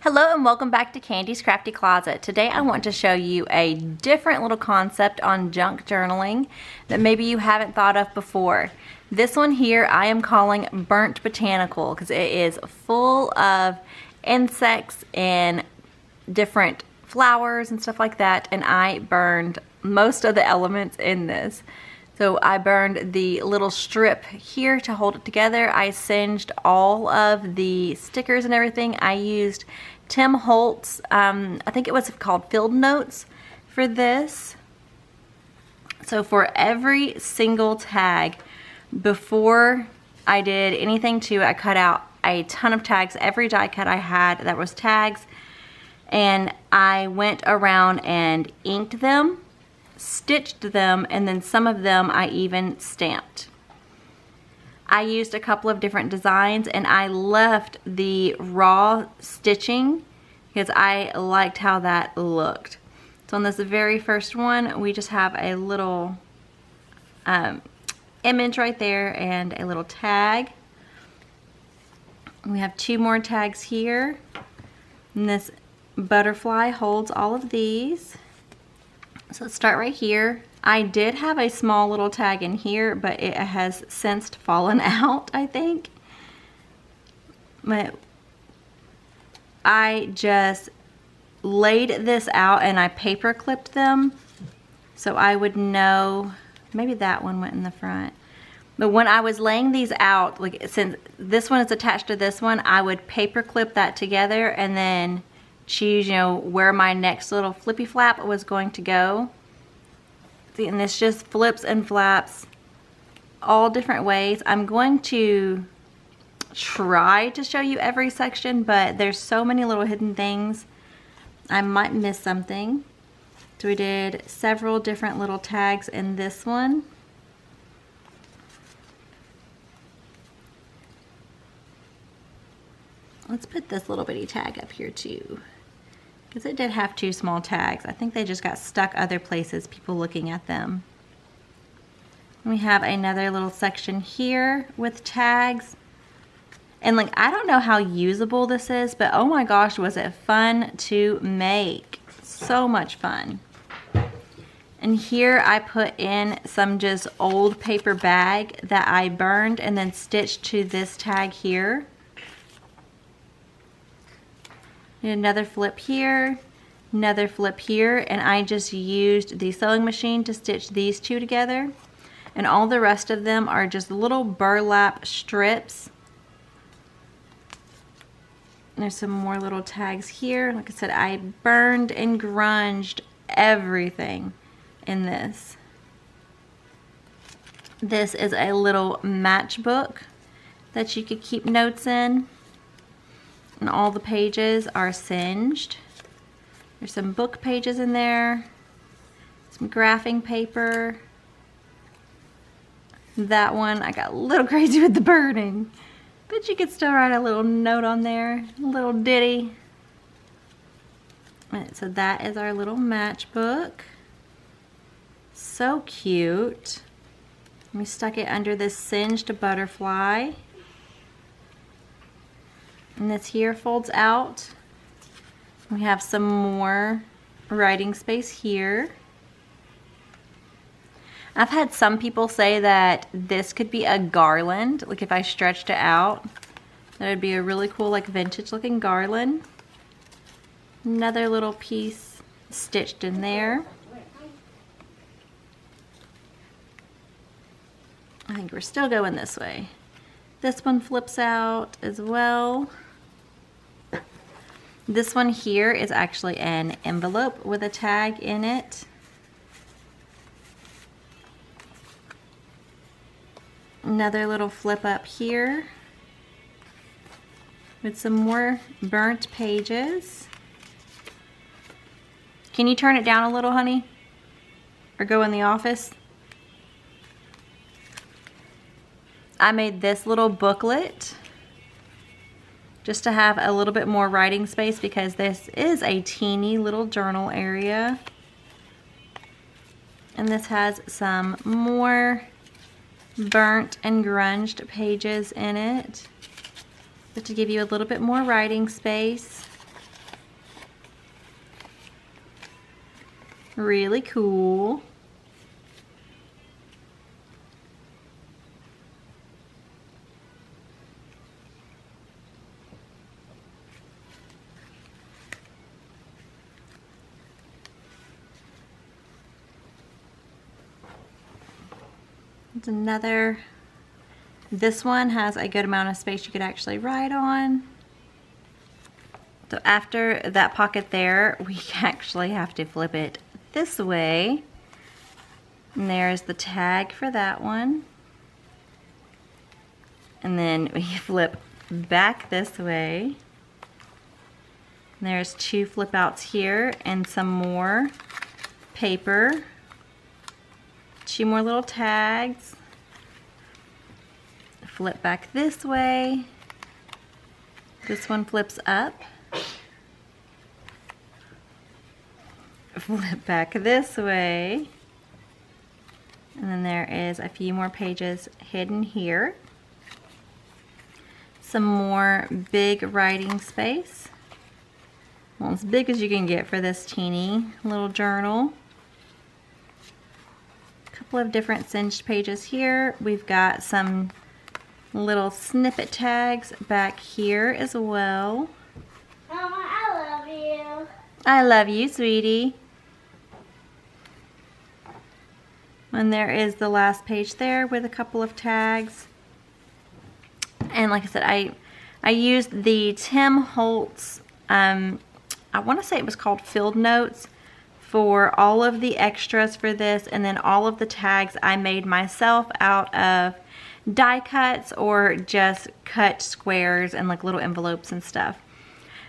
Hello and welcome back to Candy's Crafty Closet. Today I want to show you a different little concept on junk journaling that maybe you haven't thought of before. This one here I am calling Burnt Botanical because it is full of insects and different flowers and stuff like that, and I burned most of the elements in this. So I burned the little strip here to hold it together. I singed all of the stickers and everything. I used Tim Holtz, I think it was called Field Notes for this. So for every single tag, before I did anything to it, I cut out a ton of tags. Every die cut I had that was tags, and I went around and inked them, stitched them, and then some of them I even stamped. I used a couple of different designs and I left the raw stitching because I liked how that looked. So on this very first one, we just have a little image right there and a little tag. We have two more tags here, and this butterfly holds all of these. So let's start right here. I did have a small little tag in here, but it has since fallen out, I think. But I just laid this out and I paper clipped them so I would know. Maybe that one went in the front. But when I was laying these out, like since this one is attached to this one, I would paper clip that together and then choose, you know, where my next little flippy flap was going to go. See, and this just flips and flaps all different ways. I'm going to try to show you every section, but there's so many little hidden things. I might miss something. So we did several different little tags in this one. Let's put this little bitty tag up here too, because it did have two small tags. I think they just got stuck other places, people looking at them. We have another little section here with tags. And like, I don't know how usable this is, but oh my gosh, was it fun to make. So much fun. And here I put in some just old paper bag that I burned and then stitched to this tag here. Another flip here, another flip here, and I just used the sewing machine to stitch these two together. And all the rest of them are just little burlap strips. And there's some more little tags here. Like I said, I burned and grunged everything in this. This is a little matchbook that you could keep notes in. And all the pages are singed. There's some book pages in there, some graphing paper. That one, I got a little crazy with the burning, but you could still write a little note on there, a little ditty. And so that is our little matchbook. So cute. We stuck it under this singed butterfly. And this here folds out. We have some more writing space here. I've had some people say that this could be a garland, like if I stretched it out, that would be a really cool like vintage looking garland. Another little piece stitched in there. I think we're still going this way. This one flips out as well. This one here is actually an envelope with a tag in it. Another little flip up here with some more burnt pages. Can you turn it down a little, honey? Or go in the office? I made this little booklet just to have a little bit more writing space because this is a teeny little journal area. And this has some more burnt and grunged pages in it, but to give you a little bit more writing space. Really cool. It's another, this one has a good amount of space you could actually write on. So after that pocket there, we actually have to flip it this way. And there's the tag for that one. And then we flip back this way. And there's 2 flip outs here and some more paper. 2 more little tags. Flip back this way. This one flips up. Flip back this way. And then there is a few more pages hidden here. Some more big writing space. Well, as big as you can get for this teeny little journal. Couple of different cinched pages here. We've got some little snippet tags back here as well. Mama, I love you. I love you, sweetie. And there is the last page there with a couple of tags. And like I said, I used the Tim Holtz, I want to say it was called Field Notes, for all of the extras for this, and then all of the tags I made myself out of die cuts or just cut squares and like little envelopes and stuff.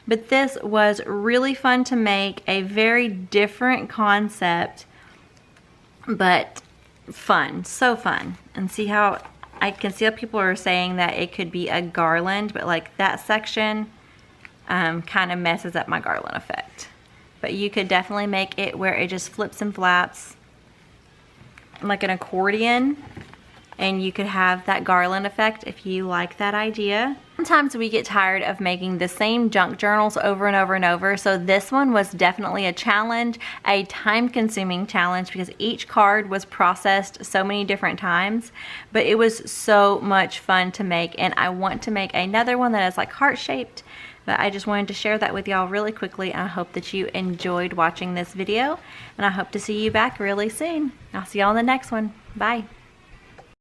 But this was really fun to make, a very different concept, but fun, so fun. And see how, I can see how people are saying that it could be a garland, but like that section kind of messes up my garland effect. But you could definitely make it where it just flips and flaps like an accordion, and you could have that garland effect if you like that idea. Sometimes we get tired of making the same junk journals over and over and over, so this one was definitely a challenge, a time-consuming challenge, because each card was processed so many different times, but it was so much fun to make, and I want to make another one that is like heart-shaped. But I just wanted to share that with y'all really quickly, and I hope that you enjoyed watching this video, and I hope to see you back really soon. I'll see y'all in the next one. Bye.